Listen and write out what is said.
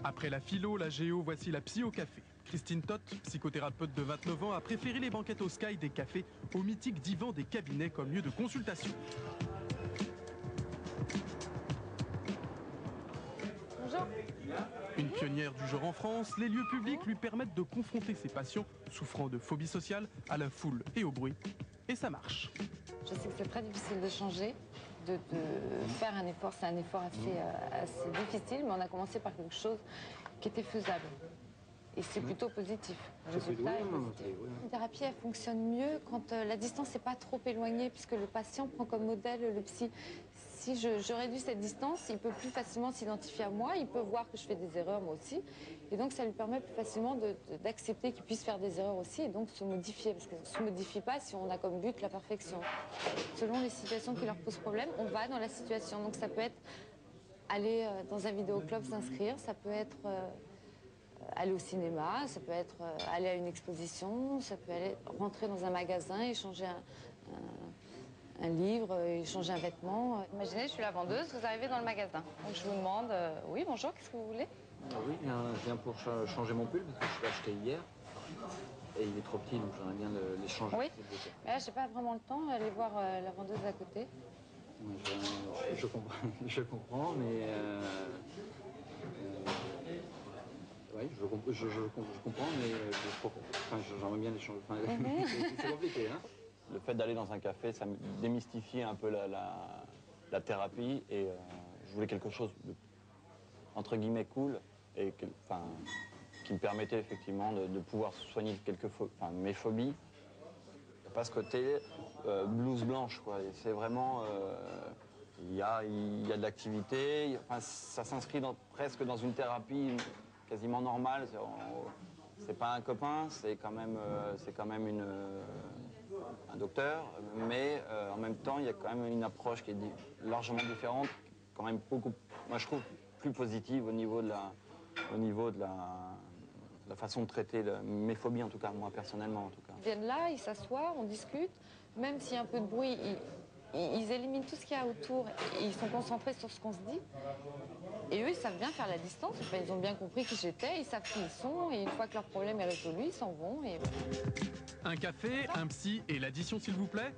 Après la philo, la géo, voici la psy au café. Christine Toth, psychothérapeute de 29 ans, a préféré les banquettes au Sky des cafés aux mythiques divans des cabinets comme lieu de consultation. Bonjour. Une pionnière du genre en France, les lieux publics lui permettent de confronter ses patients souffrant de phobie sociale à la foule et au bruit. Et ça marche. Je sais que c'est très difficile de changer, de faire un effort. C'est un effort assez difficile, mais on a commencé par quelque chose qui était faisable. Et c'est plutôt positif. Le résultat est positif. La thérapie, elle fonctionne mieux quand la distance n'est pas trop éloignée, puisque le patient prend comme modèle le psy. Si je réduis cette distance, il peut plus facilement s'identifier à moi, il peut voir que je fais des erreurs moi aussi. Et donc ça lui permet plus facilement d'accepter qu'il puisse faire des erreurs aussi et donc se modifier. Parce qu'on ne se modifie pas si on a comme but la perfection. Selon les situations qui leur posent problème, on va dans la situation. Donc ça peut être aller dans un vidéoclub s'inscrire, ça peut être aller au cinéma, ça peut être aller à une exposition, ça peut aller rentrer dans un magasin, échanger un livre, échanger un vêtement. Imaginez, je suis la vendeuse, vous arrivez dans le magasin. Donc je vous demande, oui, bonjour, qu'est-ce que vous voulez? Oui, je viens pour changer mon pull parce que je l'ai acheté hier. Et il est trop petit, donc j'aimerais bien le changer. Oui, mais là, j'ai pas vraiment le temps, allez voir la vendeuse à côté. Oui, je comprends, mais... oui, je comprends, mais j'aimerais bien les changer. C'est compliqué, hein. Le fait d'aller dans un café, ça me démystifie un peu la thérapie et je voulais quelque chose de, entre guillemets, cool et qui me permettait effectivement de pouvoir soigner mes phobies. Il n'y a pas ce côté blouse blanche, quoi. C'est vraiment... il y a de l'activité, ça s'inscrit presque dans une thérapie quasiment normale. C'est pas un copain, c'est quand même un docteur, mais en même temps, il y a quand même une approche qui est largement différente, quand même beaucoup, moi je trouve, plus positive au niveau de la façon de traiter mes phobies, en tout cas, moi personnellement en tout cas. Ils viennent là, ils s'assoient, on discute, même s'il y a un peu de bruit, ils éliminent tout ce qu'il y a autour, et ils sont concentrés sur ce qu'on se dit. Et eux, ils savent bien faire la distance, enfin, ils ont bien compris qui j'étais, ils savent qui ils sont, et une fois que leur problème est résolu, ils s'en vont. Et... Un café, un psy et l'addition s'il vous plaît?